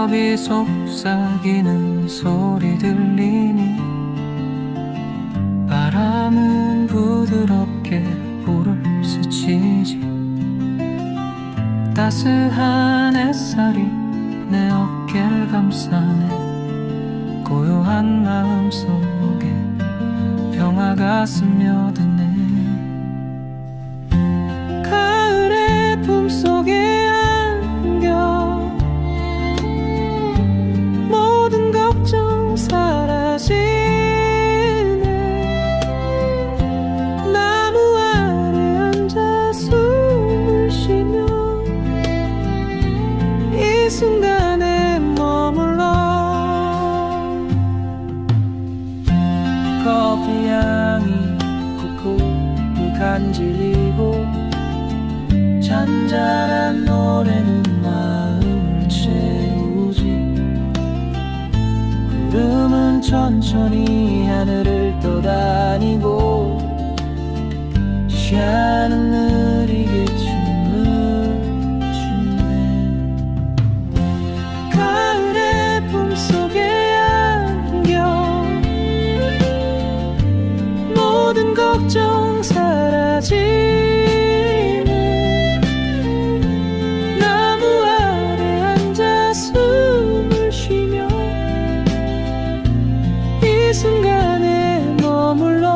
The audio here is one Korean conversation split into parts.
낙엽이 속삭이는 소리 들리니 바람은 부드럽게 볼을 스치지. 따스한 햇살이 내 어깨를 감싸네. 고요한 마음 속에 평화가 스며드네. 가을의 품속에 안겨 모든 걱정 사라지네. 나무 아래 앉아 숨을 쉬며 이 순간에 머물러. 커피 향이 쿡쿡 간질리고 잔잔한 노래는 마음을 채우지. 구름은 천천히 하늘을 떠다니고 시야는 느리게 춤을 추네. 가을의 품속에 안겨 모든 걱정 사라지. 순간에 머물러.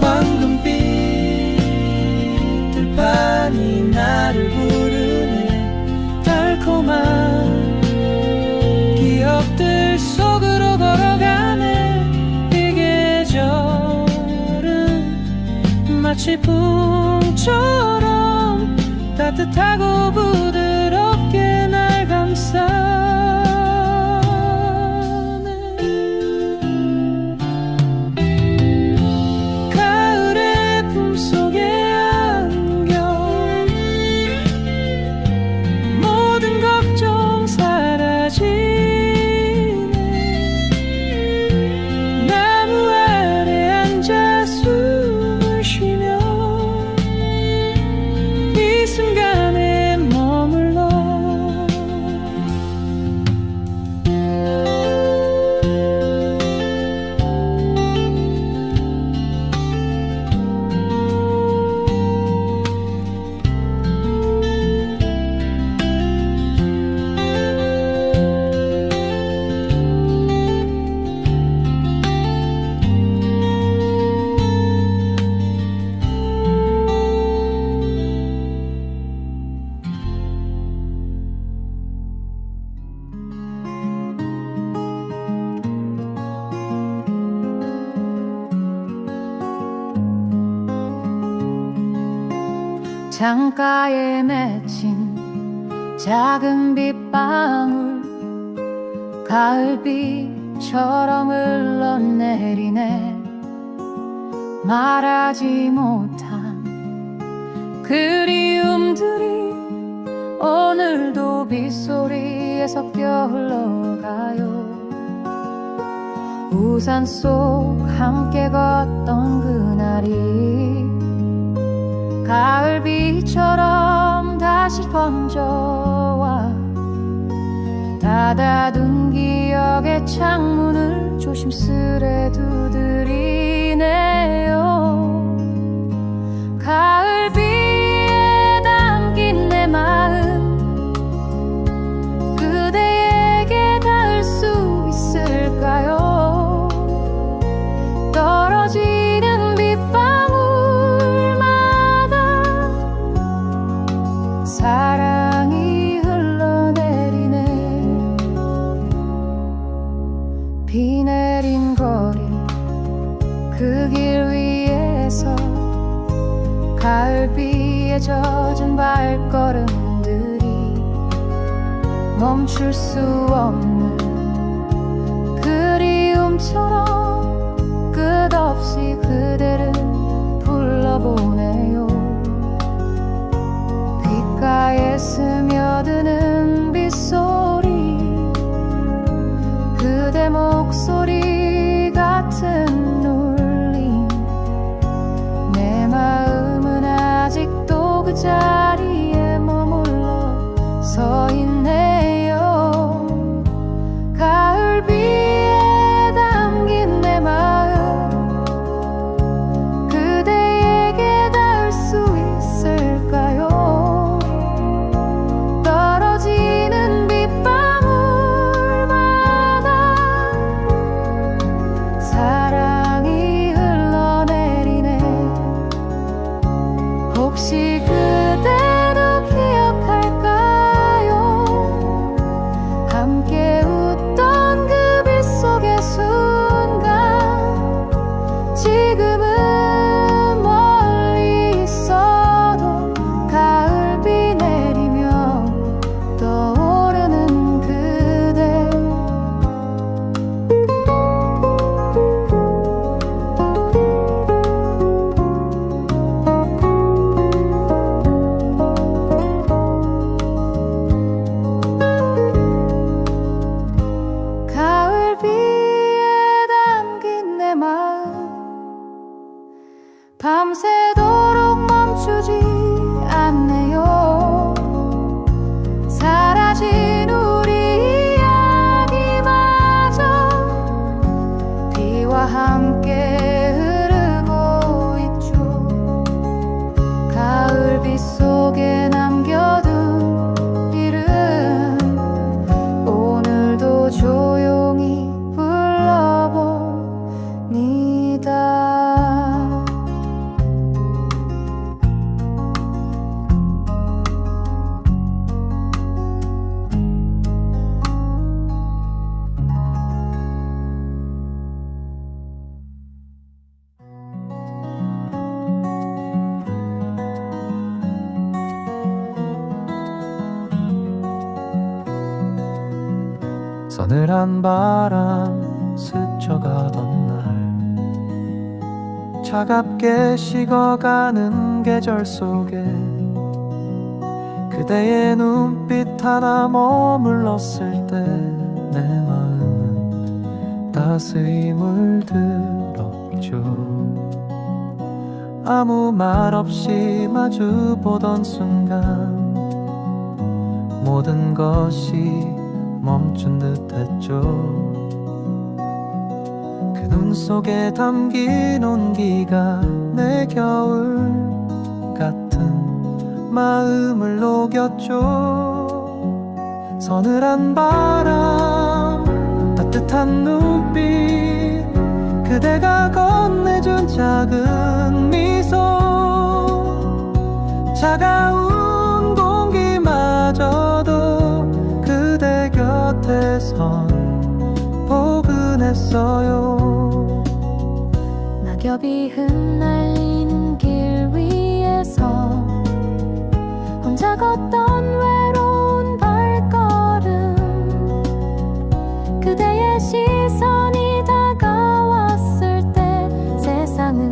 황금빛 들판이 나를 부르네. 달콤한 기억들 속으로 걸어가네. 이 계절은 마치 봄처럼 따뜻하고 부드럽게 날 감싸네. 가을의 품속에 안겨 모든 걱정 사라지네. 나무 아래 앉아 숨을 쉬며 이 순간에 머물러. 창가에 맺힌 작은 빗방울 가을비처럼 흘러내리네. 말하지 못한 그리움들이 오늘도 빗소리에 섞여 흘러가요. 우산 속 함께 걷던 그날이 가을비처럼 다시 번져와 닫아둔 기억의 창문을 조심스레 두드리네요. 가을비에 담긴 내 마음 그대에게 닿을 수 있을까요? 떨어지는 빗방울마다 사랑이 흘러내리네. 비 내린 거리 그 길 위에서 가을비에 젖은 발걸음들이 멈출 수 없는 그리움처럼 끝없이 그대를 불러보네요. 귓가에 스며드는 빗소리 그대 목소리 같은 울림 내 마음은 아직도 그 자리 서늘한 바람 스쳐가던 날 차갑게 식어가는 계절 속에 그대의 눈빛 하나 머물렀을 때 내 마음은 따스히 물들었죠. 아무 말 없이 마주보던 순간 모든 것이 멈춘 듯했죠. 그 눈 속에 담긴 온기가 내 겨울 같은 마음을 녹였죠. 서늘한 바람 따뜻한 눈빛 그대가 건네준 작은 미소 차가운 공기마저도 그대 곁에선 포근했어요. 낙엽이 흩날리는 길 위에서 혼자 걷던 외로운 발걸음 그대의 시선이 다가왔을 때 세상은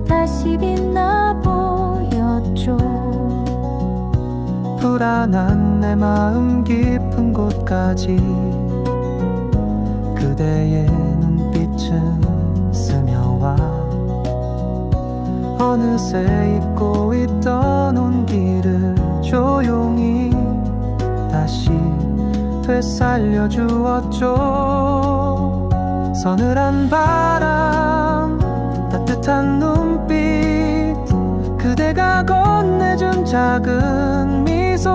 다시 빛나 보였죠. 불안한 내 마음 깊은 곳까지 그대의 눈빛은 스며와 어느새 잊고 있던 온기를 조용히 다시 되살려 주었죠. 서늘한 바람 따뜻한 눈빛 그대가 건네준 작은 미소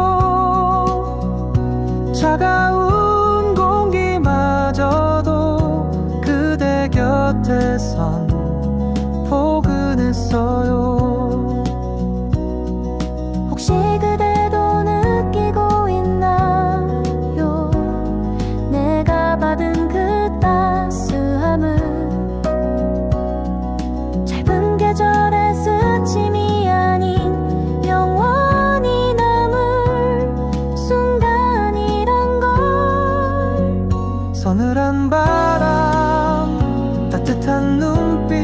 차가운 공기마저도 그대 곁에선 포근했어요. 혹시 그대도 느끼고 있나요? 내가 받은 그 따스함을 짧은 계절의 스침이 아닌 영원히 남을 순간이란 걸. 서늘한 바람 따뜻한 눈빛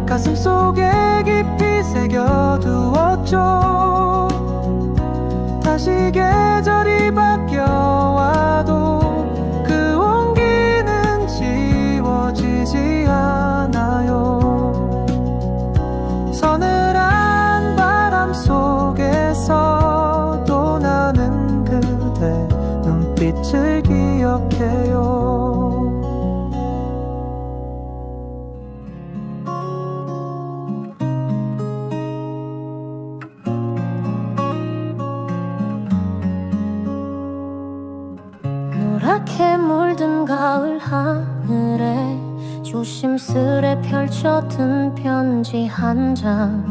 가슴 속에 깊이 새겨두었죠. 다시 계절이 바뀌어와도 그 온기는 지워지지 않아요. 서늘한 바람 속에서도 나는 그대 눈빛을 기억해요. 노랗게 물든 가을 하늘에 조심스레 펼쳐둔 편지 한 장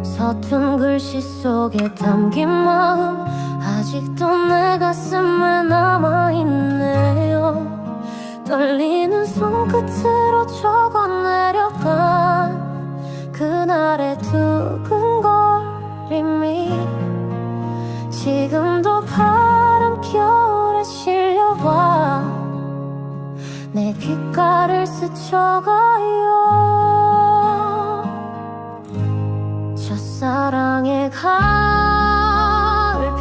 서툰 글씨 속에 담긴 마음 아직도 내 가슴에 남아있네요. 떨리는 손끝으로 적어내려간 그날의 두근거림이 지금도 바람결에 실려와 내 귓가를 스쳐가요. 첫사랑의 가을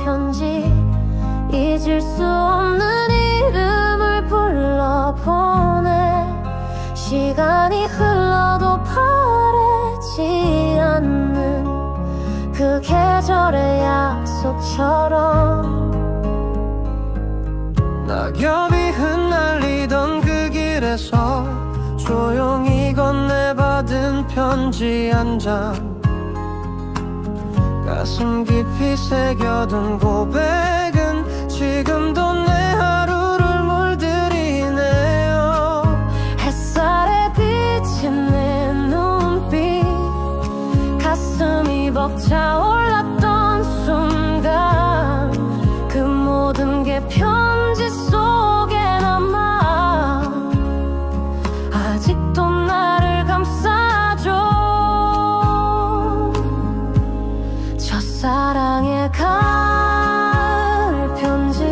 편지 잊을 수 없는 이름을 불러보내 시간이 흘러도 바래지 않는 그 계절의 약속처럼 낙엽이 흩날리던 그 길에서 조용히 건네받은 편지 한 장 가슴 깊이 새겨둔 고백은 지금도 내 하루를 물들이네요. 햇살에 비친 내 눈빛 가슴이 벅차올랐던 순간 그 모든 게 편지 속에 남아 아직도 나를 감싸줘. 첫사랑의 가을 편지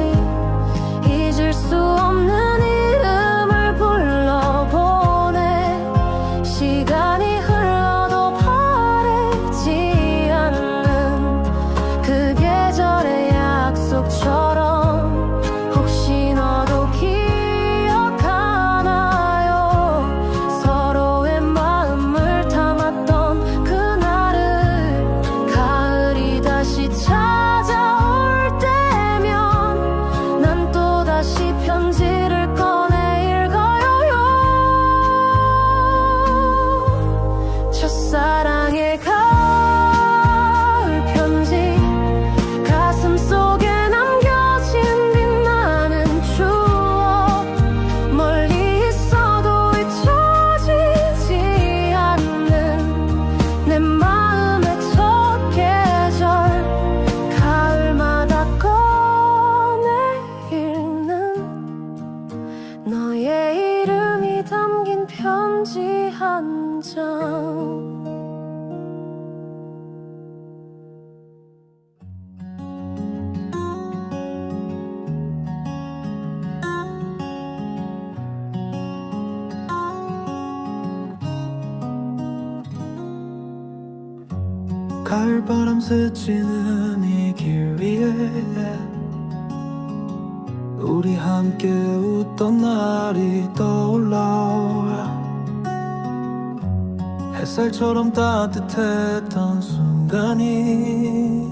가을바람 스치는 이 길 위에 우리 함께 웃던 날이 떠올라. 햇살처럼 따뜻했던 순간이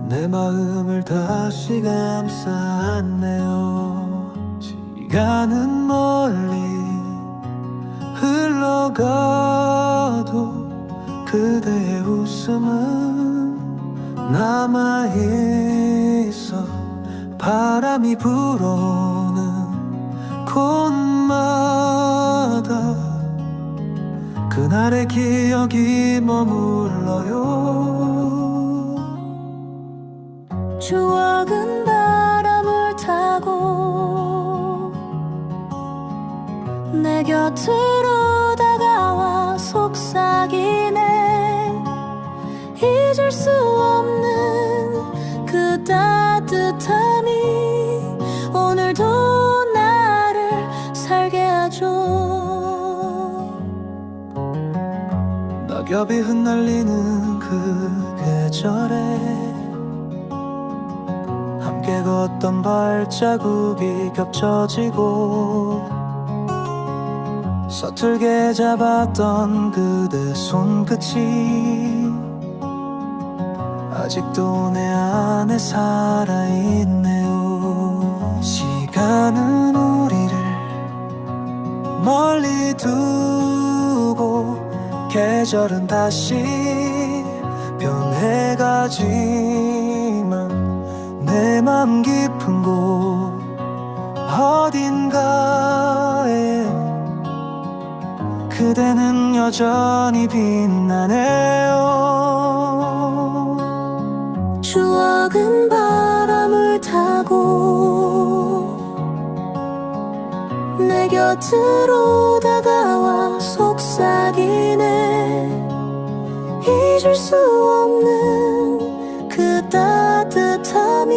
내 마음을 다시 감쌌네요. 시간은 멀리 흘러가도 그대의 웃음은 남아있어. 바람이 불어오는 곳마다 그날의 기억이 머물러요. 추억은 바람을 타고 내 곁으로 다가와 속삭이네. 잊을 수 없는 그 따뜻함이 오늘도 나를 살게 하죠. 낙엽이 흩날리는 그 계절에 함께 걷던 발자국이 겹쳐지고 서툴게 잡았던 그대 손끝이 아직도 내 안에 살아있네요. 시간은 우리를 멀리 두고 계절은 다시 변해가지만 내 맘 깊은 곳 어딘가에 그대는 여전히 빛나네요. 추억은 바람을 타고 내 곁으로 다가와 속삭이네. 잊을 수 없는 그 따뜻함이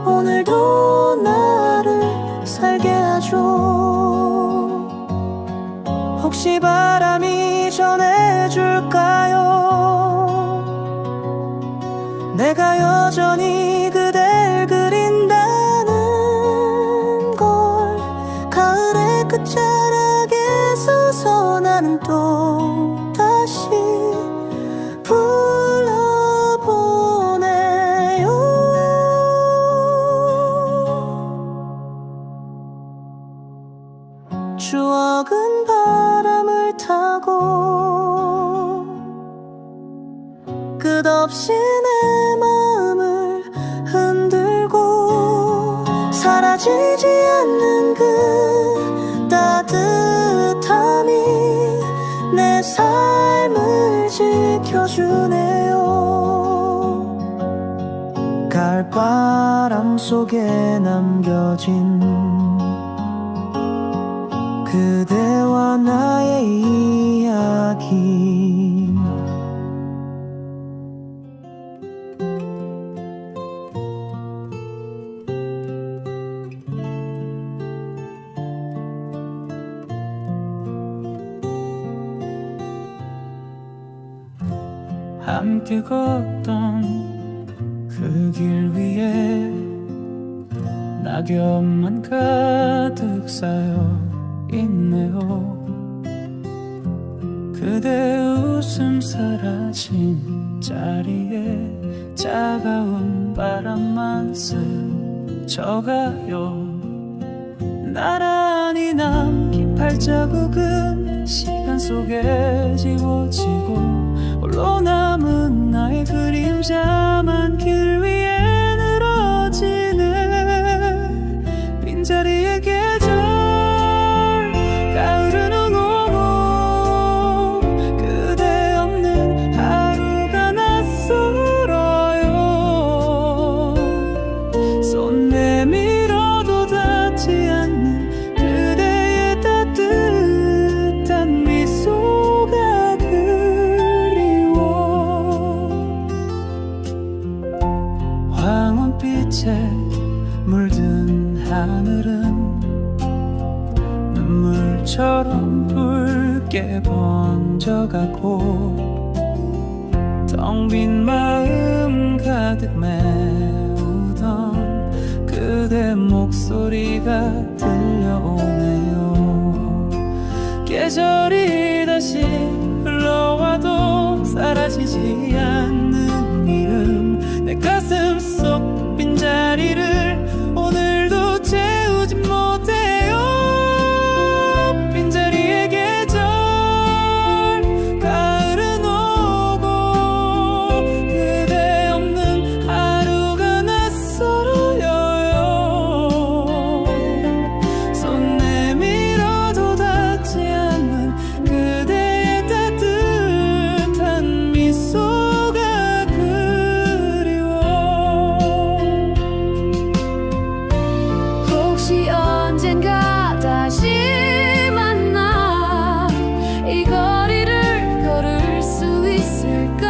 오늘도 나를 살게 하죠. 혹시 바람이 전해줄까요? 내가 여전히 그댈 그린다는 걸. 가을의 끝자락에 서서 나는 또 다시 불러보네요. 추억은 바람을 타고 끝없이 내 마음을 흔들고 사라지지 않는 그 따뜻함이 내 삶을 지켜주네요. 가을바람 속에 남겨진 그대와 나의 이야기. 함께 걷던 그 길 위에 낙엽만 가득 쌓여 있네요. 그대 웃음 사라진 자리에 차가운 바람만 스쳐가요. 나란히 남긴 발자국은 시간 속에 지워지고 홀로 남은 나의 그림자만 길 위에 늘어지네. 빈자리의 계절 가을은 오고 그대 없는 하루가 낯설어요. 손 내밀어도 닿지 않는 그대의 따뜻한 미소가 그리워. 황혼빛에 물든 하늘은 눈물처럼 붉게 번져가고 텅 빈 마음 가득 메우던 그대 목소리가 들려오네요. 계절이 다시 흘러와도 사라지지 않는 이름, 내 가슴 속 빈자리를 오늘도 채우지 못해요. 빈자리의 계절, 가을은 오고 그대 없는 하루가 낯설어요. 손 내밀어도 닿지 않는 그대의 따뜻한 미소가 그리워. 혹시 언젠가 다시 만나 이 거리를 걸을 수 있을까?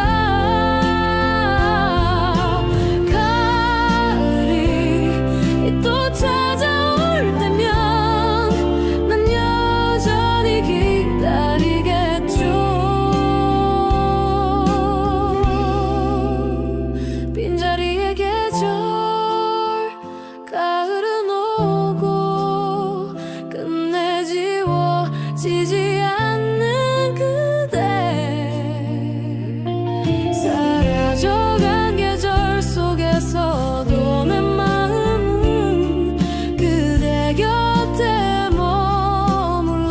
가을이 또 찾아올 때면 난 여전히 기다리겠죠. 빈자리의 계절, 가을은 오고 끝내 지워지지 않는 그대, 사라져간 계절 속에서도 내 마음은 그대 곁에 머물러.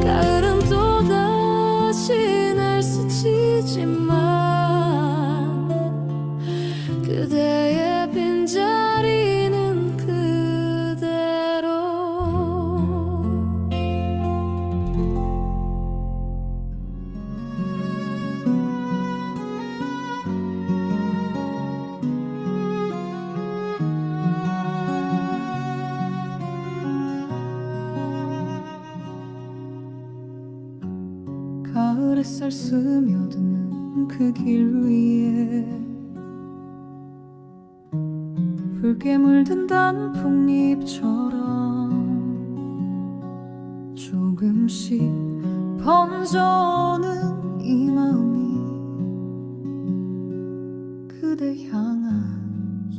가을은 또다시 날 스치지만 그대의 빈자리는 그대로. 가을 햇살 스며드는 그 길 위에 붉게 물든 단풍잎처럼 조금씩 번져오는 이 마음이 그대 향한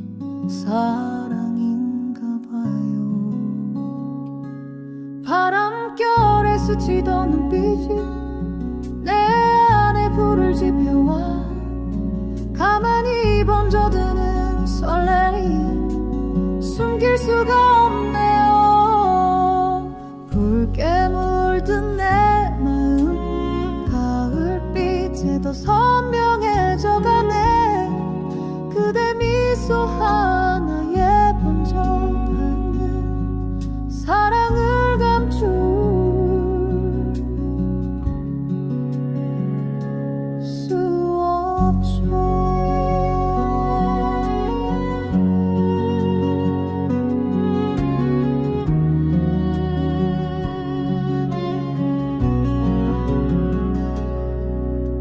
사랑인가 봐요. 바람결에 스치던 눈빛이 내 안에 불을 지펴와 가만히 번져드는 설레임 숨길 수가 없네요. 붉게 물든 내 마음 가을빛에 더 선명해져가네. 그대 미소 하나에 번져가는 사랑을 감출 수 없죠.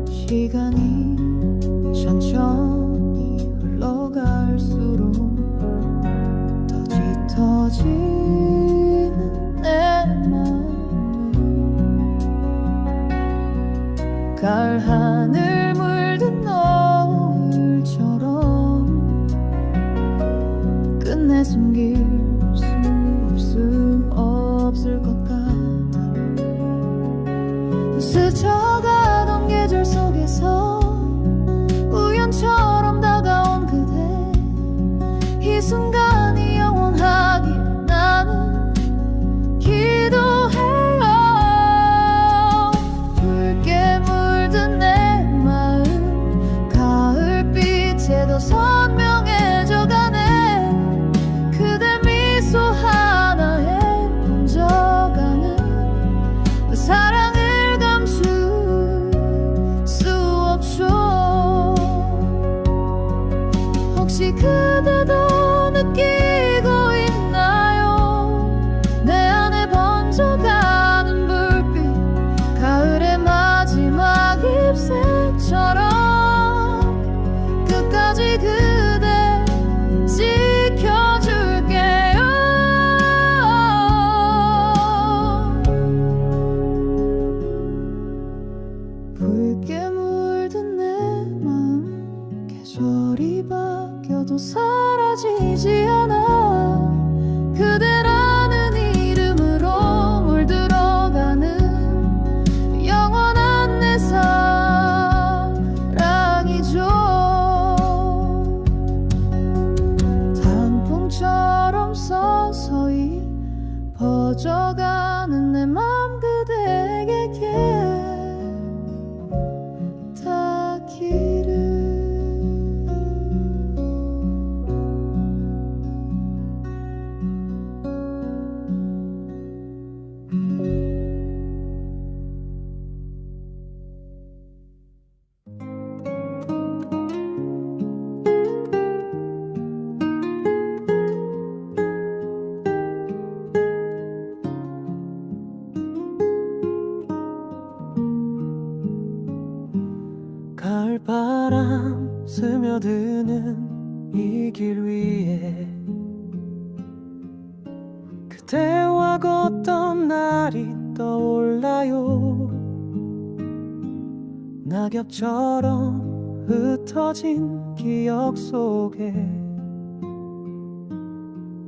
시간이 천천히 흘러갈수록 더 짙어지는 내 마음은 가을 하늘 물든 노을처럼 끝내 숨길 수 없을 것 같아. 스쳐가던 계절 속에서 우연처럼 다가온 그대, 이 순간이 영원하길 나는 기도해요. 붉게 물든 내 마음 또 사라지지 않아. 그대라는 이름으로 물들어가는 영원한 내 사랑이죠. 단풍처럼 서서히 퍼져가는 내 맘 그대에게 닿기를. 가을바람 스며드는 이 길 위에 그대와 걷던 날이 떠올라요. 낙엽처럼 흩어진 기억 속에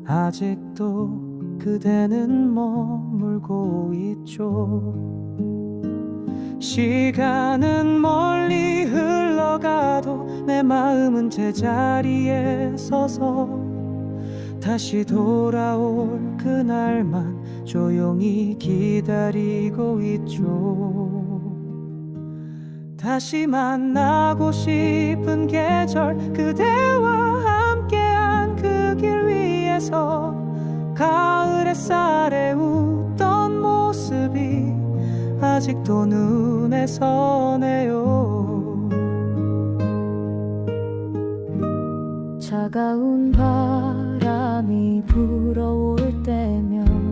아직도 그대는 머물고 있죠. 시간은 멀리 흘러가도 내 마음은 제자리에 서서 다시 돌아올 그날만 조용히 기다리고 있죠. 다시 만나고 싶은 계절, 그대와 함께한 그 길 위에서 가을 햇살에 웃던 모습이 아직도 눈에 서네요. 차가운 바람이 불어올 때면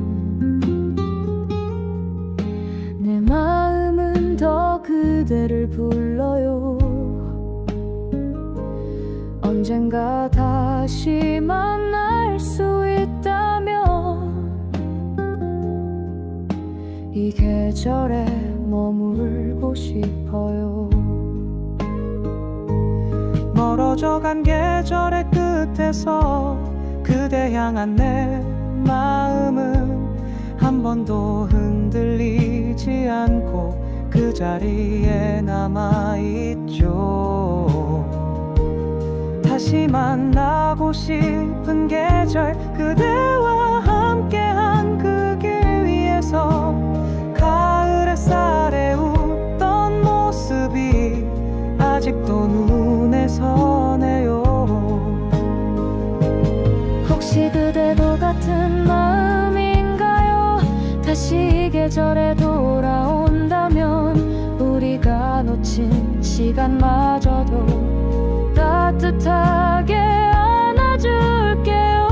내 마음은 더 그대를 불러요. 언젠가 다시 만날 수 있다면 이 계절에 머물고 싶어요. 멀어져간 계절의 끝에서 그대 향한 내 마음은 한 번도 흔들리지 않고 그 자리에 남아있죠. 다시 만나고 싶은 계절, 그대와 함께한 그 길 위에서 가을 햇살에 웃던 모습이 아직도 눈에 서네요. 혹시 그대도 같은 마음인가요? 다시 이 계절에 돌아온다면 우리가 놓친 시간마저도 따뜻하게 안아줄게요.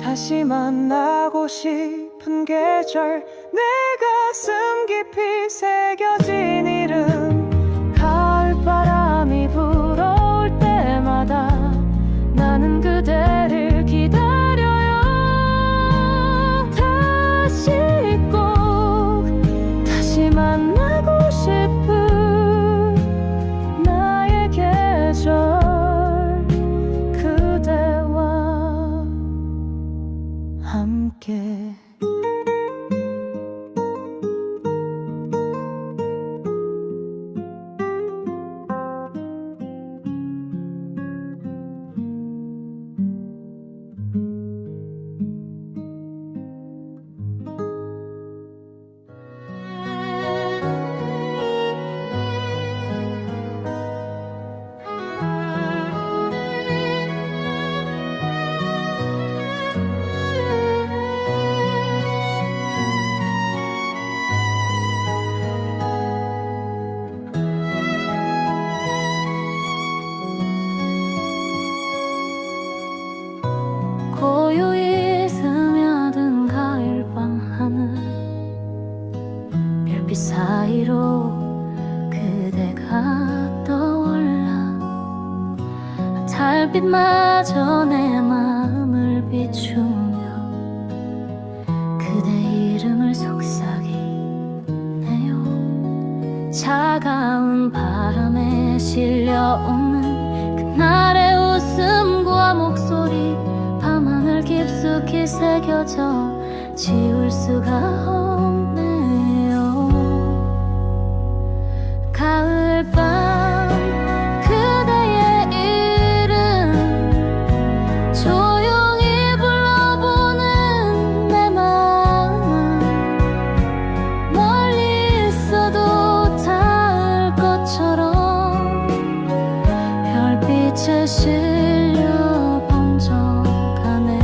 다시 만나고 싶은 계절, 내 가슴 깊이 새겨진 이름. 가을바람이 불어올 때마다 나는 그대를 기다려요. 다시 꼭 다시 만나고 싶은 나의 계절, 그대와 함께 고요히 스며든 가을밤 하늘, 별빛 사이로 그대가 떠올라 달빛마저 내 마음을 비추며 그대 이름을 속삭이네요. 차가운 바람에 실려오는 그날의 웃음과 목소리 밤하늘 깊숙이 새겨져 지울 수가 없네요. 가을밤 그대의 이름 조용히 불러보는 내 마음 멀리 있어도 닿을 것처럼 별빛에 실려 번져가네요.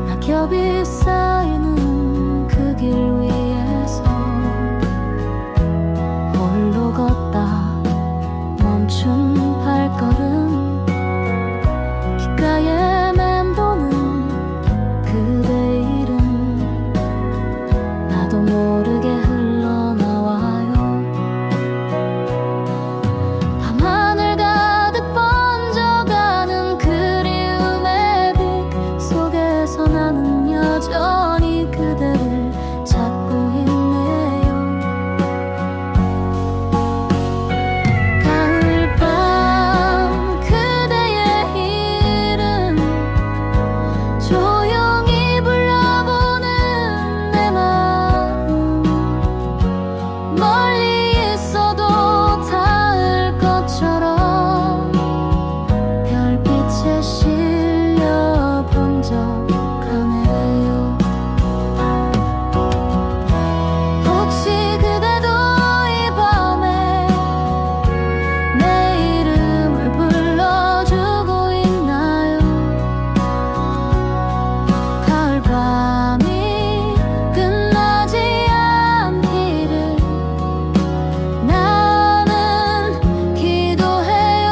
낙엽이 쌓이는 그 길 위에서 홀로 걷다 멈춘 발걸음 귓가에 맴도는 그대 이름 나도 모르게 흘러나와요. 밤하늘 가득 번져가는 그리움의 빛 속에서 나는 여전히 그대를 찾고 있네요. 가을밤 그대의 이름 조용히 불러보는 내 마음 멀리 있어도 닿을 것처럼 별빛에 실려 번져가네요. 혹시 그대도 이 밤에 내 이름을 불러주고 있나요? 가을밤이 끝나지 않기를 나는 기도해요.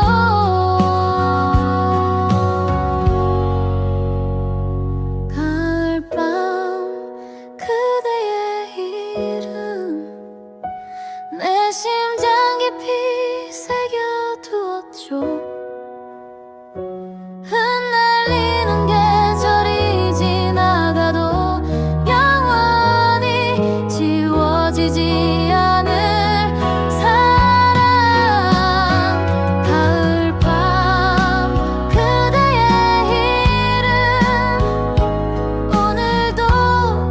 가을밤 그대의 이름 내 심장 깊이 새겨두었죠. 흩날리는 계절이 지나가도 영원히 지워지지 않을 사랑. 가을밤 그대의 이름 오늘도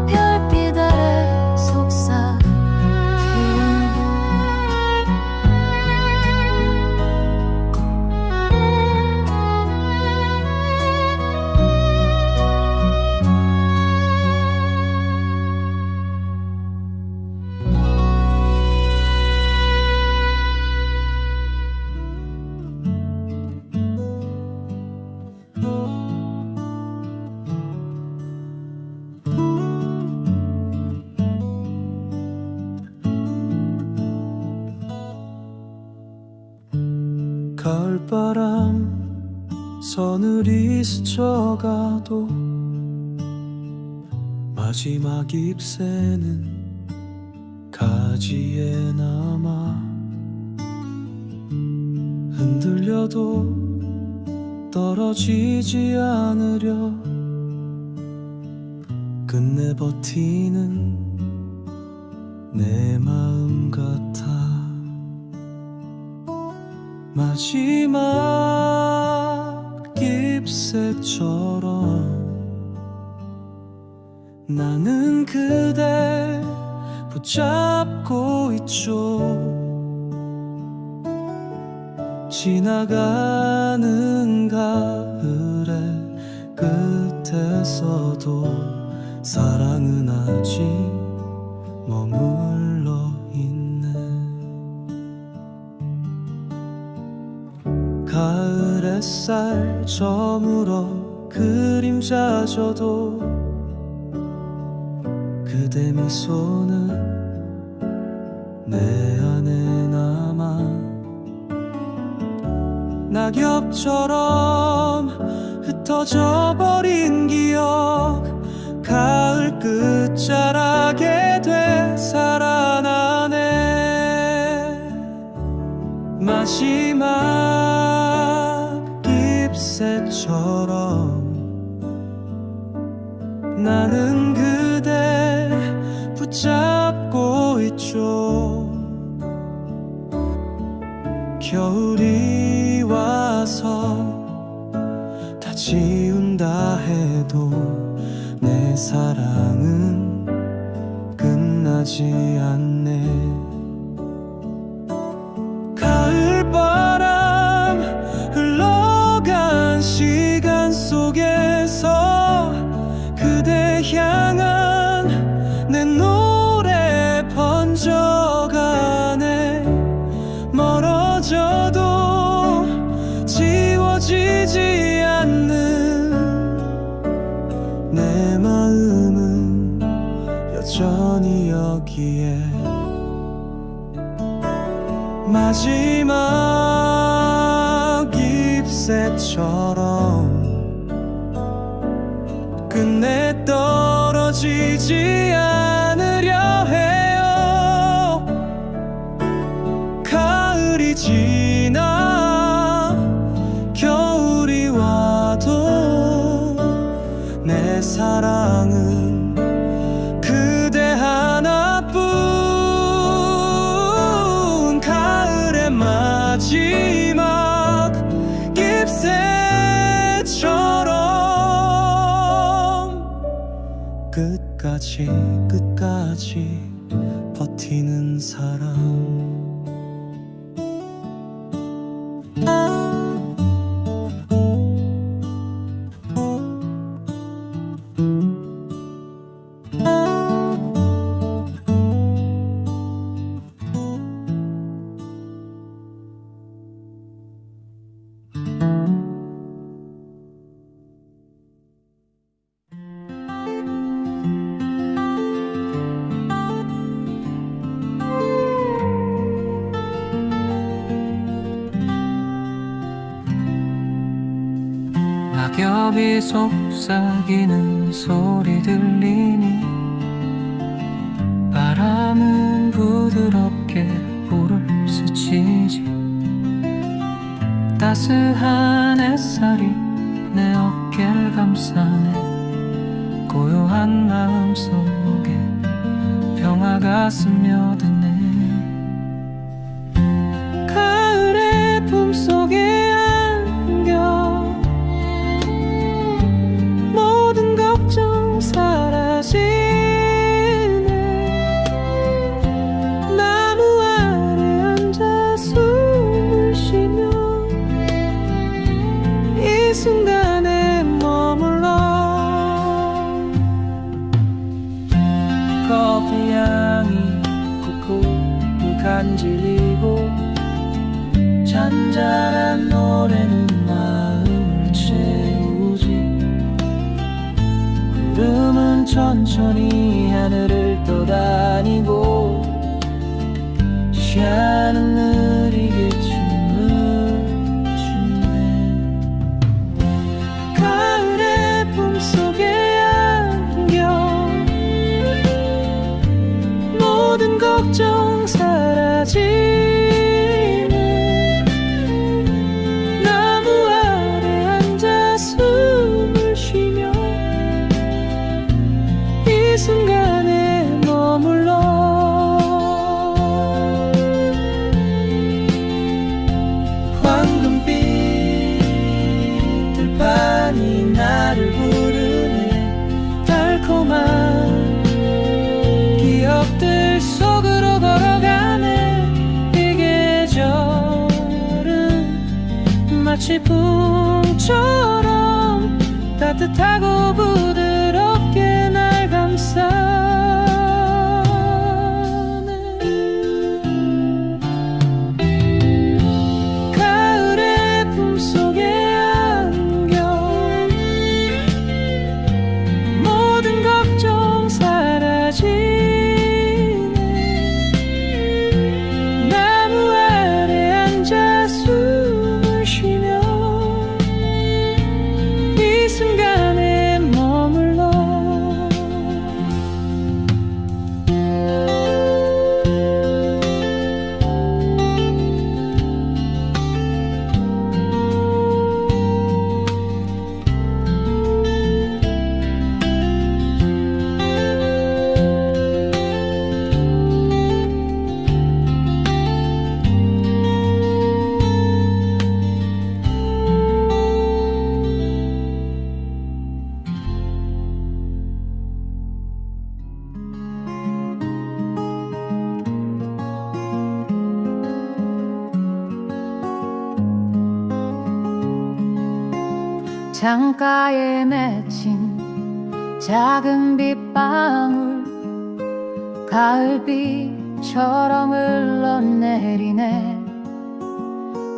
별빛 아래 속삭이네. 가을바람 서늘이 스쳐가도 마지막 잎새는 가지에 남아 흔들려도 떨어지지 않으려 끝내 버티는 내 마음 같아. 마지막 잎새처럼 나는 그댈 붙잡고 있죠. 지나가는 가을의 끝에서도 사랑은 아직 머물러 있네. 가을 햇살 저물어 그림자 져도 그대 미소는 내 안에 남아. 낙엽처럼 흩어져 버린 기억 가을 끝자락에 되살아나네. 마지막 잎새처럼 나는 그댈 붙잡고 붙잡고 있죠. 겨울이 와서 다 지운다 해도 내 사랑은 끝나지 않네. 가을바람 흘러간 시간 속에서 그대 향한 내 노래 번져가네. 멀어져도 지워지지 않는 내 마음은 여전히 여기에. 마지막 잎새처럼 끝내 떨어지지 않으려 해요. 가을이 지나 겨울이 와도 내 사랑은 그대 하나뿐. 가을의 마지막 잎새처럼 끝까지 버티는 사람. 낙엽이 속삭이는 소리 들리니 바람은 부드럽게 볼을 스치지. 따스한 햇살이 내 어깨를 감싸네. 고요한 마음 속에 평화가 스며드네. 가을의 품속에 안겨 모든 걱정 사라지네. 나무 아래 앉아 숨을 쉬며 이 순간에 머물러. 커피 향이 쿡쿡 간질리고 잔잔한 노래는 마음을 채우지. 구름은 천천히 하늘을 떠다니고 시야는 느리게 춤을 추네. 가을의 품속에 안겨 모든 걱정 사라지네. 나무 아래 앉아 숨을 쉬며 이 순간에 머물러. 황금빛 들판이 나를 부르네. 달콤한 기억들 속으로 걸어가네. 이 계절은 마치 붕처럼 따뜻하고 부드럽게 날 감싸네. 가을의 품속에 안겨 모든 걱정 사라지네. 나무 아래 앉아 숨을 쉬며 이 순간에 머물러. 창가에 맺힌 작은 빗방울 가을비처럼 흘러내리네.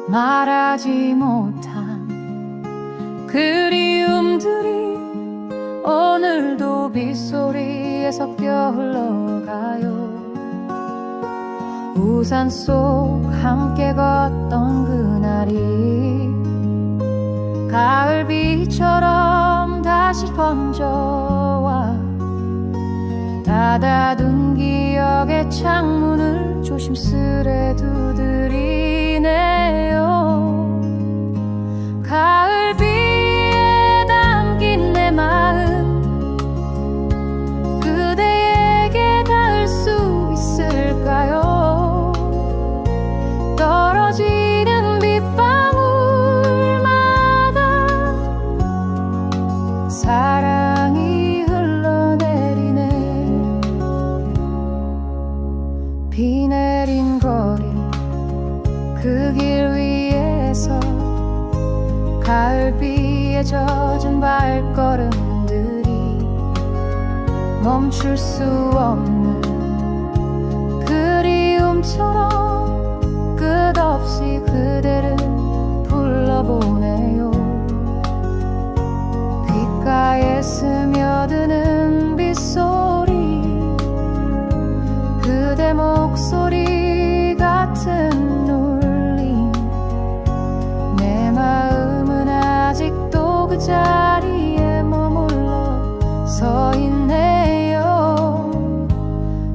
말하지 못한 그리움들이 오늘도 빗소리에 섞여 흘러가요. 우산 속 함께 걷던 그날이 가을비처럼 다시 번져와 닫아둔 기억의 창문을 조심스레 두드리네요. 가을비에 담긴 내 마음 그대에게 닿을 수 있을까요? 떨어지는 빗방울마다 사랑이 흘러내리네. 비 내린 거리 그 길 위에서 가을비에 젖은 발걸음들이 멈출 수 없는 그리움처럼 끝없이 그대를 불러보네요. 귓가에 스며드는 빗소리 그대 목소리 같은 울림 내 마음은 아직도 그 자리에 머물러 서 있네요.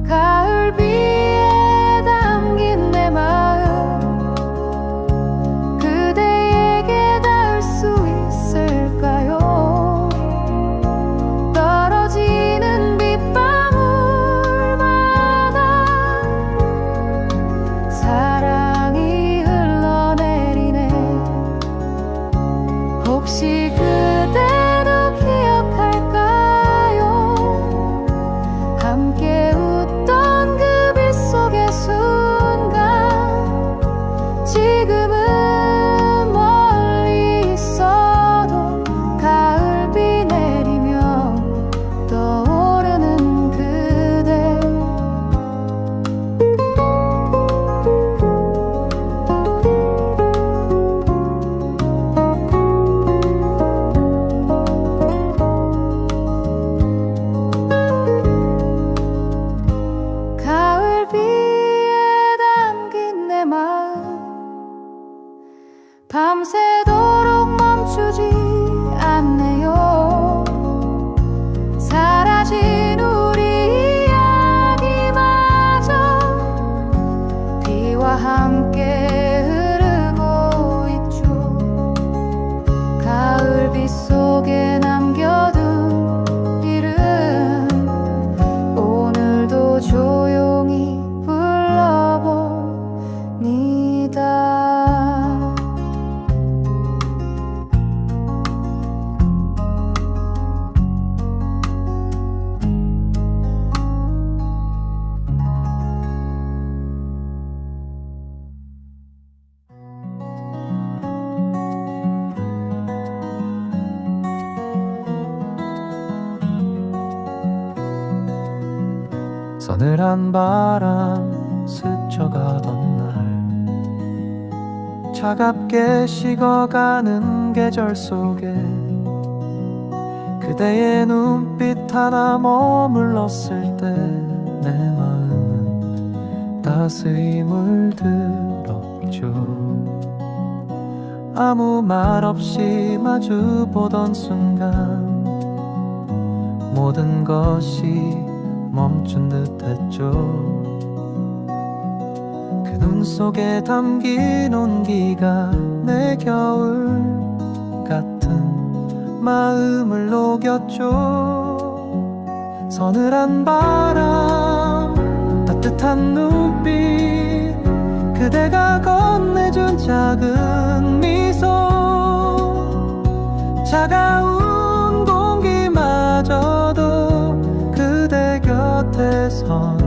가을비에 담긴 내 마음 그대에게 닿을 수 있을까요? 떨어지는 빗방울마다 사랑이 흘러내리네. 혹시 그대도 기억할까요? 함께 웃던 그 빗속의 순간 지금은 멀리 있어도 가을비 내리며 떠오르는 그대. 가을비에 담긴 내 마음 밤새도록 멈추지 않네요. 사라진 우리 이야기마저 비와 함께 흐르고 있죠. 가을비 속에 남겨둔 이름 오늘도 조용히 불러봅니다. 서늘한 바람 스쳐가던 날 차갑게 식어가는 계절 속에 그대의 눈빛 하나 머물렀을 때 내 마음은 따스히 물들었죠. 아무 말 없이 마주보던 순간 모든 것이 멈춘 듯했죠. 그 눈 속에 담긴 온기가 내 겨울 같은 마음을 녹였죠. 서늘한 바람 따뜻한 눈빛 그대가 건네준 작은 미소 차가운 공기마저도 그대 곁에선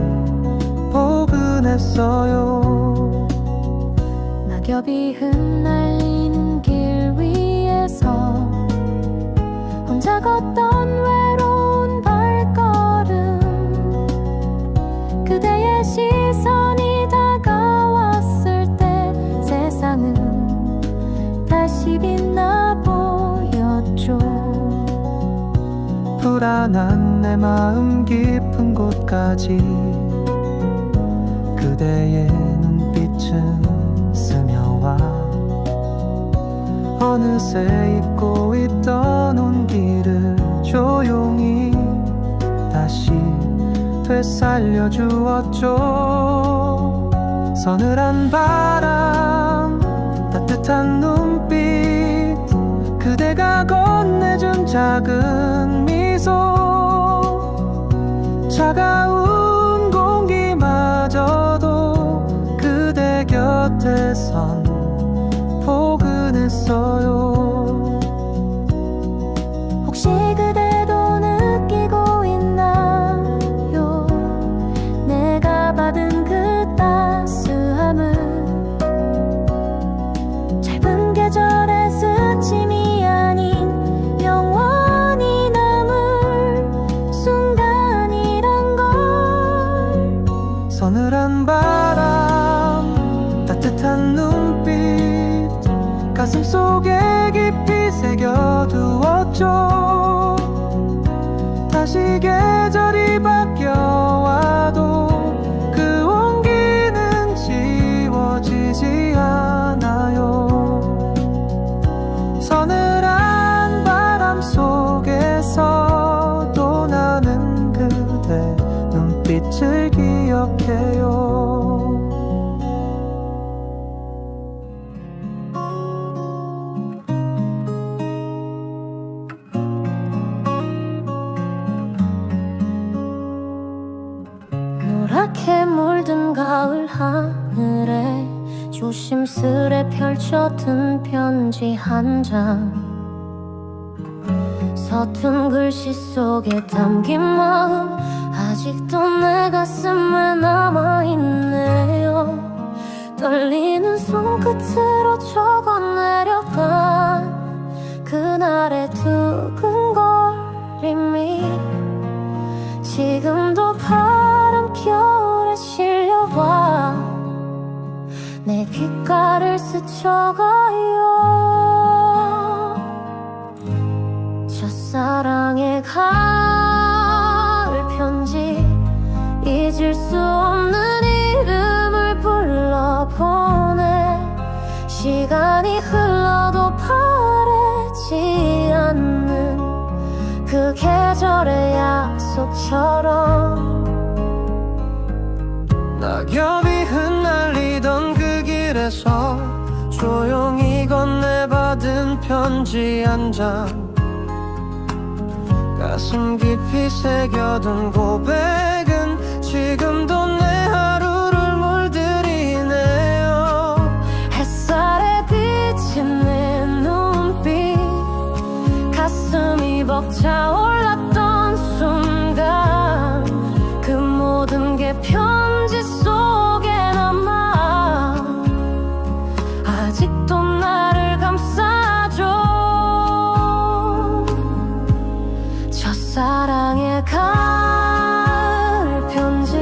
포근했어요. 낙엽이 흩날리는 길 위에서 혼자 걷던 외로운 발걸음 그대의 시선이 다가왔을 때 세상은 다시 빛나 보였죠. 불안한 내 마음 깊은 곳까지 그대의 눈빛은 스며와 어느새 잊고 있던 온기를 조용히 다시 되살려 주었죠. 서늘한 바람 따뜻한 눈빛 그대가 건네준 작은 미소 차가운 공기마저도 그대 곁에선 포근했어요. 혹시 그대도 느끼고 있나요? 내가 받은 그 따스함을 짧은 계절의 스침이 아닌 영원히 남을 순간이란 걸. 서늘한 바람 따뜻한 눈빛 가슴 속에 깊이 새겨두었죠. 다시 계절이 바뀌어와도 그 온기는 지워지지 않아요. 서늘한 바람 속에서도 나는 그대 눈빛을 기억해요. 노랗게 물든 가을 하늘에 조심스레 펼쳐둔 편지 한 장 서툰 글씨 속에 담긴 마음 아직도 내 가슴에 남아있네요. 떨리는 손끝으로 적어내려간 그날의 두근거림이 지금도 바람결에 실려와 내 귓가를 스쳐가요. 첫사랑의 가을 편지 잊을 수 없는 이름을 불러보내 시간이 흘러도 바래지 않는 그 계절의 약속처럼 낙엽이 흩날리던 그 길에서 조용히 건네받은 편지 한 장 가슴 깊이 새겨둔 고백은 지금도 내 하루를 물들이네요. 햇살에 비친 내 눈빛 가슴이 벅차올랐던 순간 그 모든 게 편지 속에 남아 아직도 나를 감싸줘. 첫사랑의 가을 편지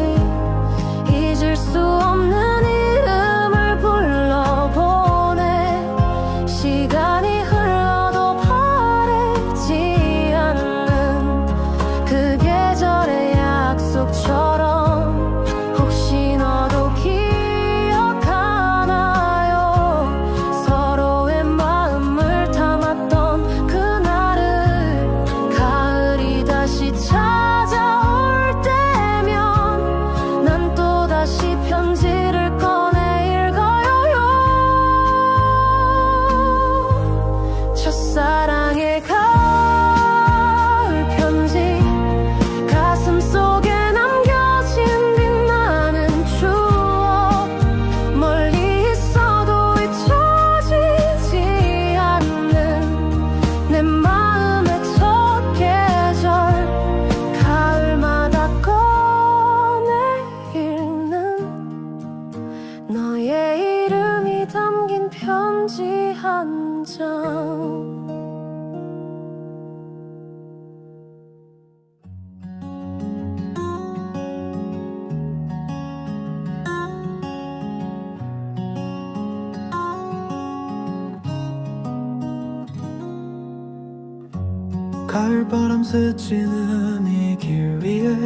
가을바람 스치는 이 길 위에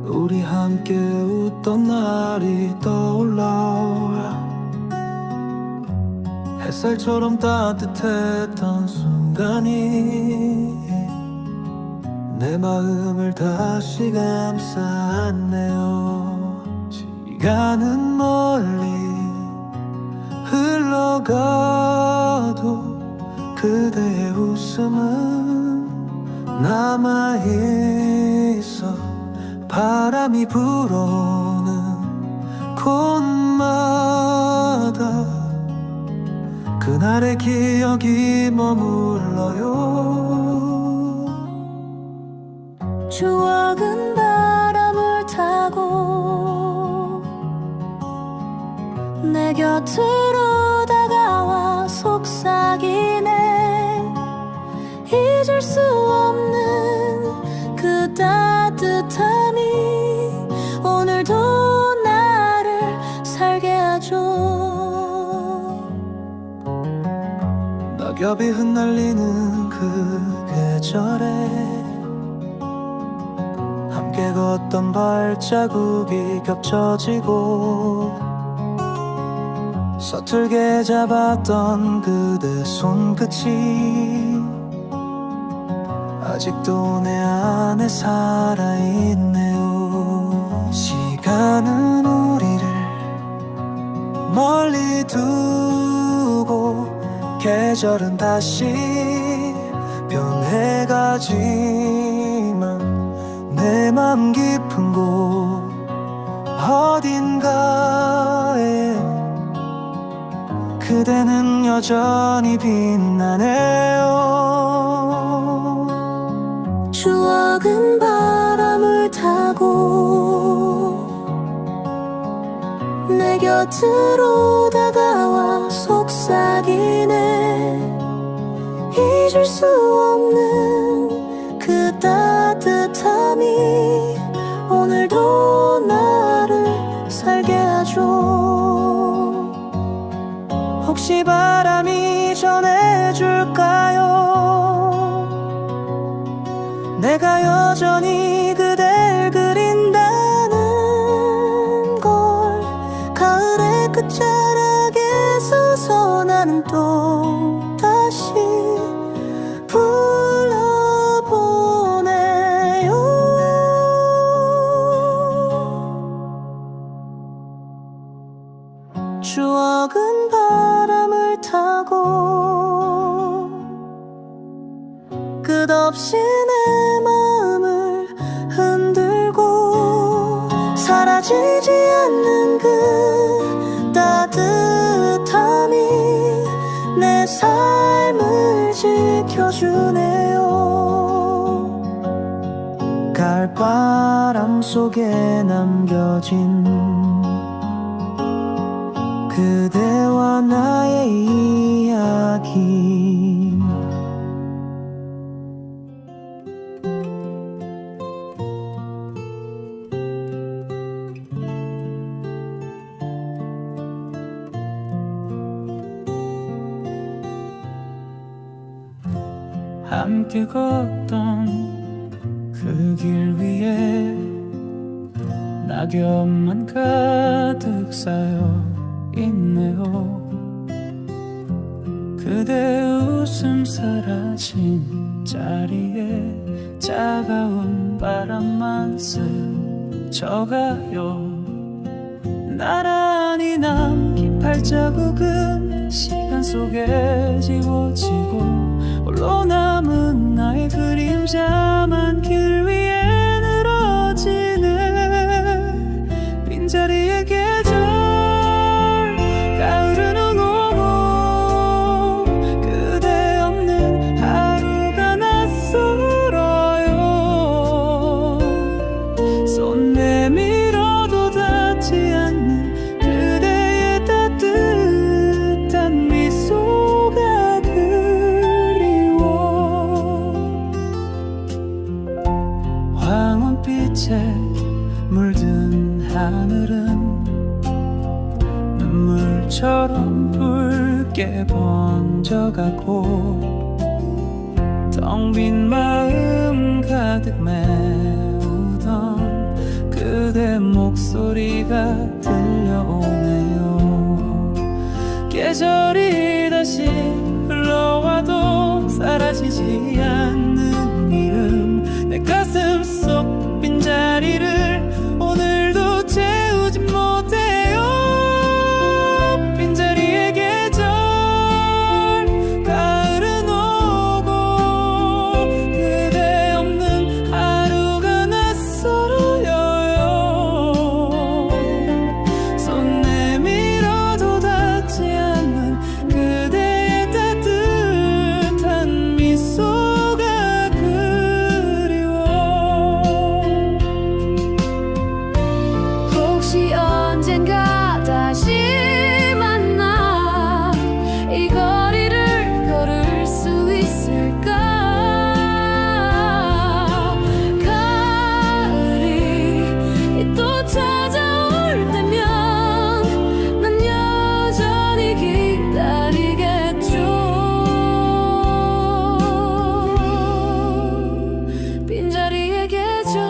우리 함께 웃던 날이 떠올라 햇살처럼 따뜻했던 순간이 내 마음을 다시 감쌌네요. 시간은 멀리 흘러가도 그대의 웃음은 남아있어. 바람이 불어오는 곳마다 그날의 기억이 머물러요. 추억은 바람을 타고 내 곁으로 다가와 속삭이네. 잊을 수 없는 그 따뜻함이 오늘도 나를 살게 하죠. 낙엽이 흩날리는 그 계절에 함께 걷던 발자국이 겹쳐지고 서툴게 잡았던 그대 손끝이 아직도 내 안에 살아있네요. 시간은 우리를 멀리 두고 계절은 다시 변해가지만 내 맘 깊은 곳 어딘가에 그대는 여전히 빛나네요. 추억은 바람을 타고 내 곁으로 다가와 속삭이네. 잊을 수 없는 그 따뜻함이 오늘도 나를 살게 하죠. 혹시 바람이 전해줄까요? 내가 여전히 그댈 그린다는 걸. 가을의 끝자락에 서서 나는 또 다시 불러보네요. 추억은 바람을 타고 끝없이 내 마음을 흔들고 사라지지 않는 그 따뜻함이 내 삶을 지켜주네요. 가을바람 속에 남겨진 그대와 나의 이야기. 함께 걷던 그 길 위에 낙엽만 가득 쌓여 있네요. 그대 웃음 사라진 자리에 차가운 바람만 스쳐가요. 나란히 남긴 발자국은 시간 속에 지워지고 홀로 남은 나의 그림자만 길 위에 늘어지네. 빈자리의 계절 가을은 오고 그대 없는 하루가 낯설어요. 손 내밀어도 닿지 않는 그대의 따뜻한 미소가 그리워. 황혼빛에 물든 하늘은 눈물처럼 붉게 번져가고 텅 빈 마음 가득 메우던 그대 목소리가 들려오네요. 계절이 다시 흘러와도 사라지지 않는 이름, 내 가슴 속 빈자리를 오늘도 채우지 못해요. 빈자리의 계절, 가을은 오고 그대 없는 하루가 낯설어요. 손 내밀어도 닿지 않는 그대의 따뜻한 미소가 그리워. 혹시 언젠가 다시 만나 이 거리를 걸을 수 있을까? 가을이 또 찾아올 때면 난 여전히 기다리겠죠. 빈자리의 계절,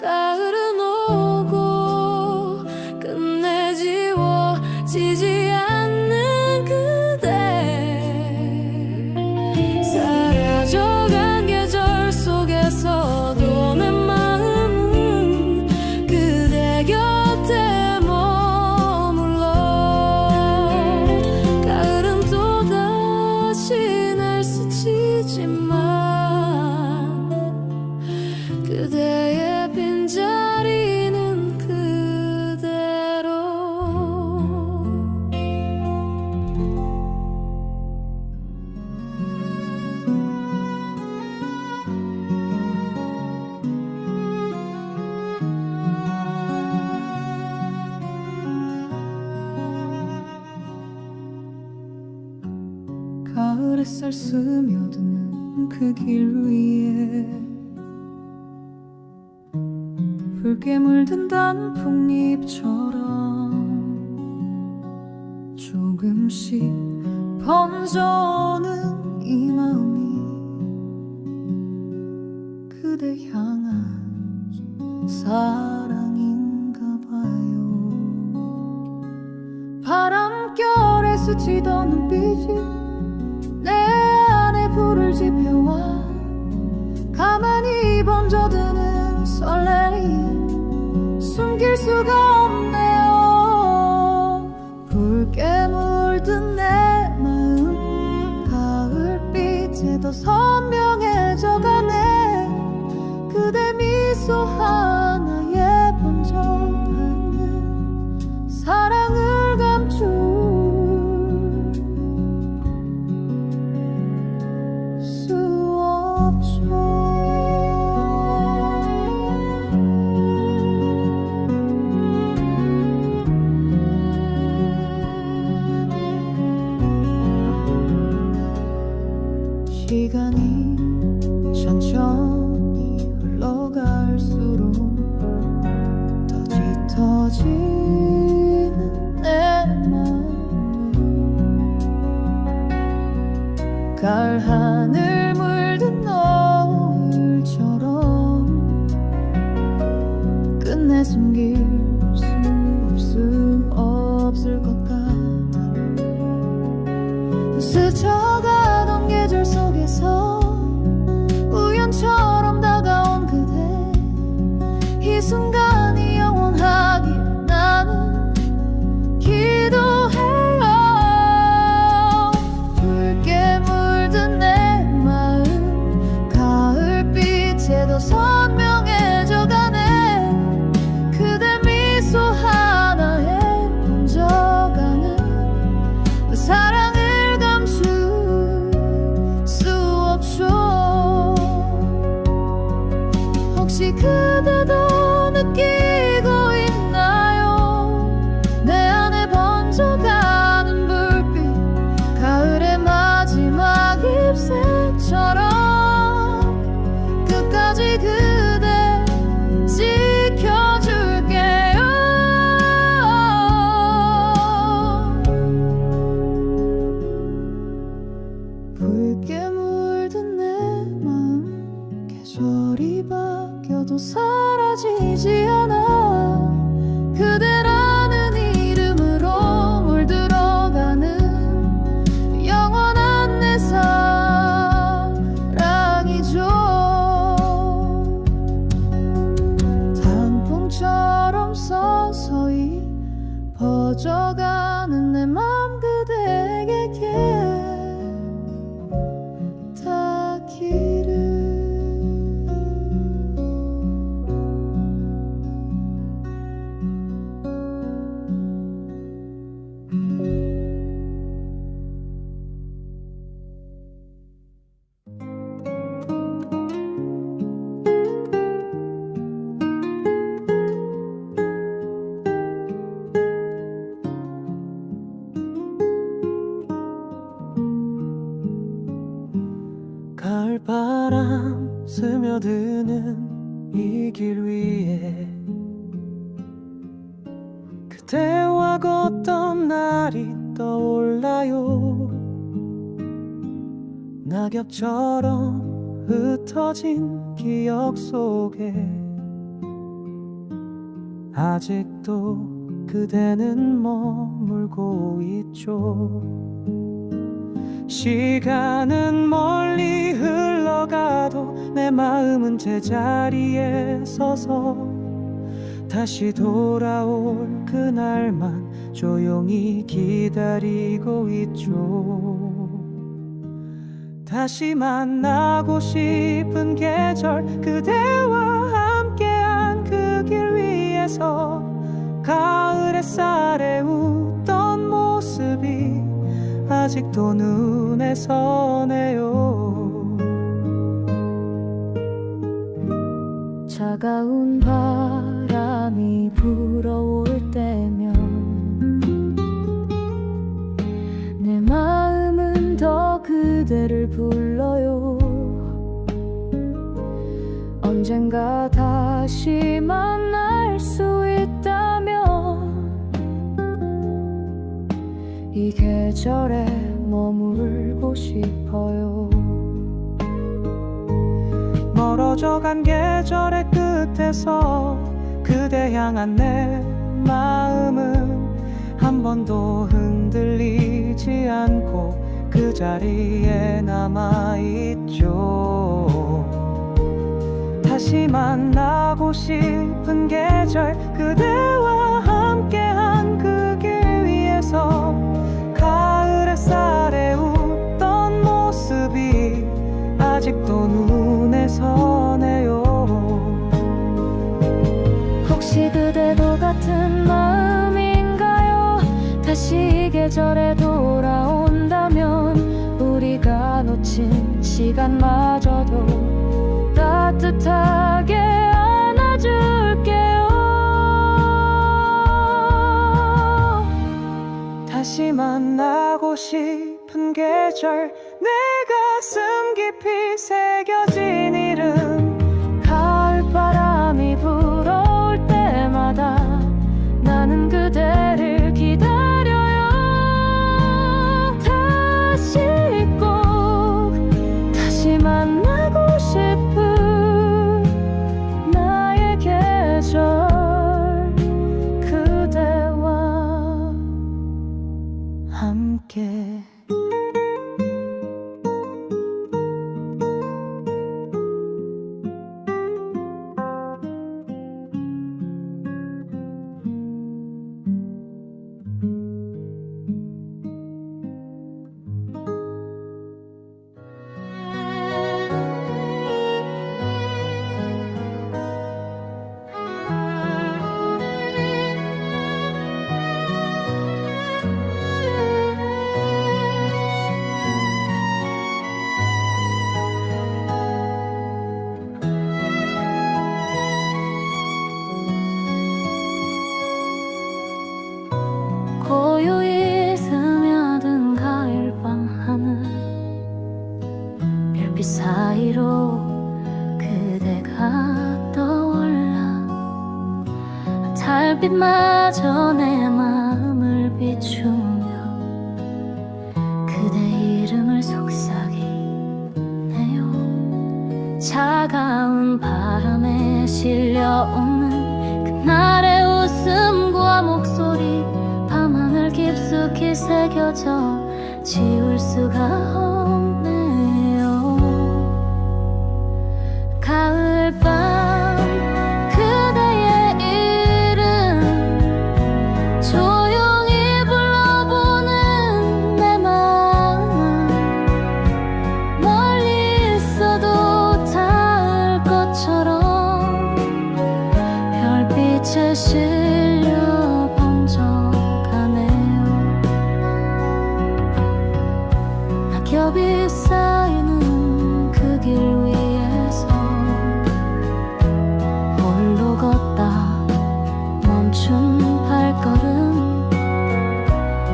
가을은 오고 끝내 지워지지 않는 그대, 사라져간 계절 속에서도 내 마음은 그대 곁에 머물러. 가을은 또다시 날 스치지만 그대의 빈자리는 그대로. 가을 햇살 스며드는 그 길 위에 붉게 물든 단풍잎처럼 조금씩 번져오는 이 마음이 그대 향한 사랑인가 봐요. 바람결에 스치던 눈빛이 내 안에 불을 지펴와 가만히 번져드는 설레임 숨길 수가 없네요. 붉게 물든 내 마음 가을빛에 더 선명해져가네. 그대 미소 하나에 번져가는 사랑을 감출 수 없죠. 시간이 천천히 흘러갈수록 더 짙어지는 내 마음은 가을 하늘 물든 노을처럼 끝내 숨길 수 없을 것 같아. 스쳐가던 계절 속에서 우연처럼 다가온 그대, 이 순간이 영원하길 나는 기도해요. 붉게 물든 내 마음 가을빛에 더 선명해져가네. 그대 미소 하나에 번져가는 그 사랑을 감출 수 없죠. 혹시 그대도 느끼 사라지지 않아. 그대라는 이름으로 물들어가는 영원한 내 사랑이죠. 단풍처럼 서서히 퍼져가는 내 맘 그대에게 닿기를. 가을바람 스며드는 이 길 위에 그대와 걷던 날이 떠올라요. 낙엽처럼 흩어진 기억 속에 아직도 그대는 머물고 있죠. 시간은 멀리 흘러가도 내 마음은 제자리에 서서 다시 돌아올 그날만 조용히 기다리고 있죠. 다시 만나고 싶은 계절, 그대와 함께한 그 길 위에서 가을 햇살에 웃던 모습이 아직도 눈에 서네요. 차가운 바람이 불어올 때면 내 마음은 더 그대를 불러요. 언젠가 다시 만날 수 있다면 이 계절에 머물고 싶어요. 멀어져간 계절의 끝에서 그대 향한 내 마음은 한 번도 흔들리지 않고 그 자리에 남아있죠. 다시 만나고 싶은 계절, 그대와 함께한 그 길 위에서 가을 햇살에 웃던 모습이 아직도 눈에 서네요. 혹시 그대도 같은 마음인가요? 다시 이 계절에 돌아온다면 우리가 놓친 시간마저도 따뜻하게 안아줄게요. 다시 만나고 싶은 계절, 내 가슴 깊이 새겨진 이름. 가을바람이 불어올 때마다 나는 그대를 기다려요. 다시 꼭 다시 만나고 싶은 나의 계절, 그대와 함께 고요히 스며든 가을밤 하늘, 별빛 사이로 그대가 떠올라 달빛마저 내 마음을 비추며 그대 이름을 속삭이네요. 차가운 바람에 실려오는 그날의 웃음과 목소리 밤하늘 깊숙이 새겨져 지울 수가 없네요. 가을밤 그대의 이름 조용히 불러보는 내 마음 멀리 있어도 닿을 것처럼 별빛에 실려 번져가네요. 낙엽이 쌓이는 그 길 위에서 홀로 걷다 멈춘 발걸음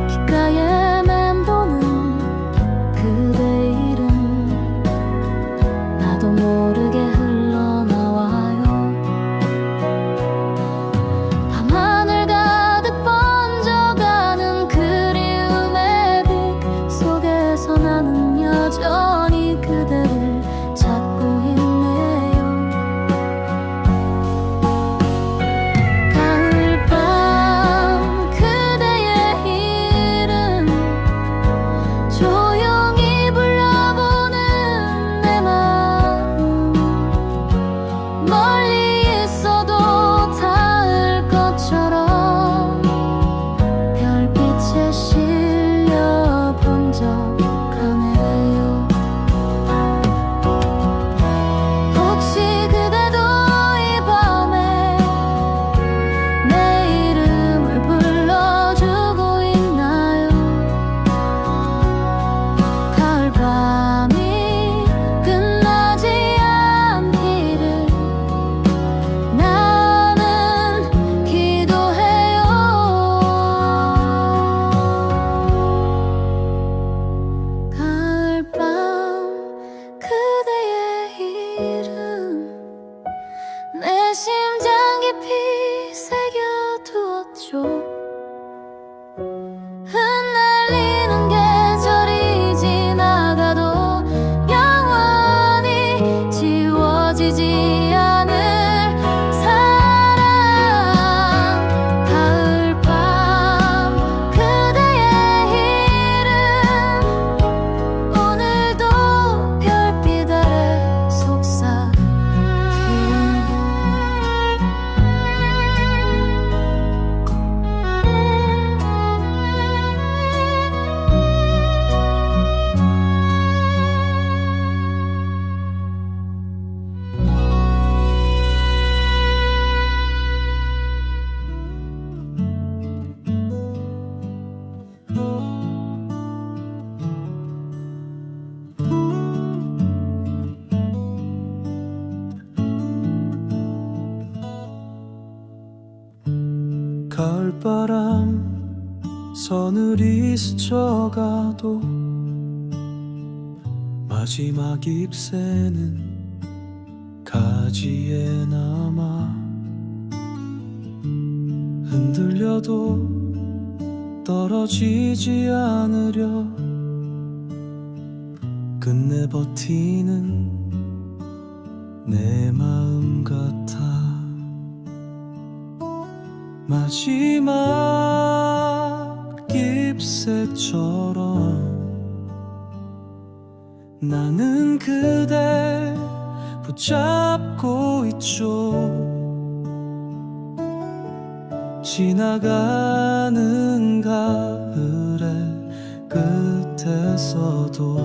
귓가에 맴도는 그대 이름 나도 모르게 흘러나와요. 밤하늘 가득 번져가는 그리움의 빛 속에서 나는 여전히 그대를 찾고 있네요. 가을밤 그대의 이름 조용히 불러보는 내 마음 멀리 있어도 닿을 것처럼 별빛에 실려 번져가네요. 혹시 그대도 이 밤에 내 이름을 불러주고 있나요? 가을밤이 끝나지 않기를 나는 기도해요. 가을밤 그대의 이름 내 심장 깊이 새겨두었죠. 흩날리는 계절이 지나가도 영원히 지워지지 않을 사랑. 가을밤 그대의 이름 오늘도 별빛 아래 속삭이네. 가을바람 서늘이 스쳐가도 마지막 잎새는 가지에 남아 흔들려도 떨어지지 않으려 끝내 버티는 내 마음 같아. 마지막 잎새처럼 나는 그댈 붙잡고 있죠. 지나가는 가을의 끝에서도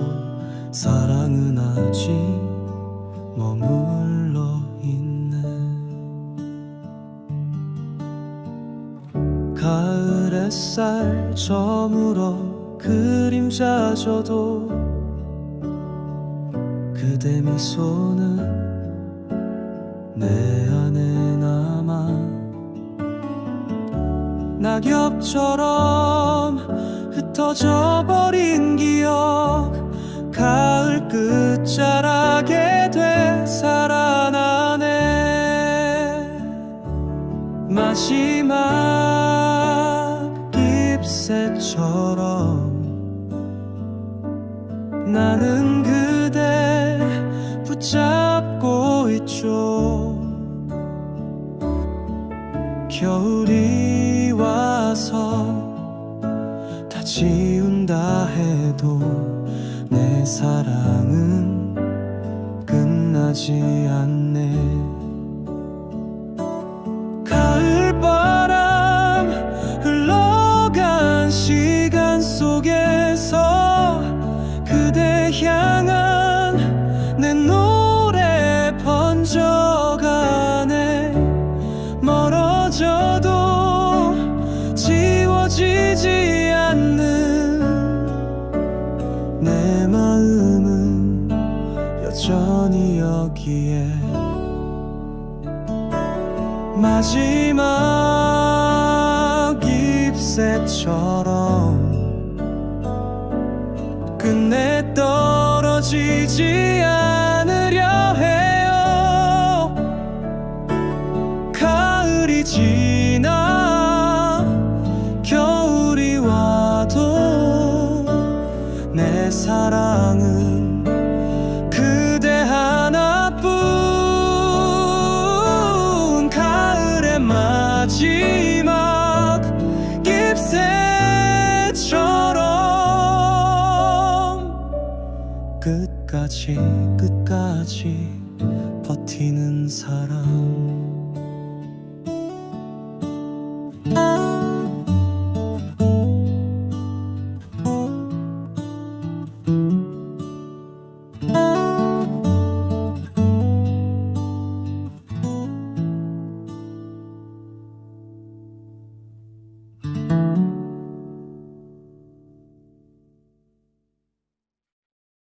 사랑은 아직 머물러 있네. 가을 햇살 저물어 그림자져도 그대 미소는 내 안에 남아. 낙엽처럼 흩어져 버린 기억 가을 끝자락에 되살아나네. 마지막 잎새처럼 나는 그댈 붙잡고 있죠. 겨울이 와서 다 지운다 해도 내 사랑은 끝나지 않네. 가을바람 흘러간 시간 속에서 그대 향한 내 노래 번져가네. 멀어져도 지워지지 않는 내 마음은 여전히 여기에. 마지막 잎새처럼 끝내 떨어지지 않으려 해요. 가을이 지나 겨울이 와도 내 사랑은 그대 하나뿐. 가을의 마지막 잎새처럼 끝까지 버티는 사람.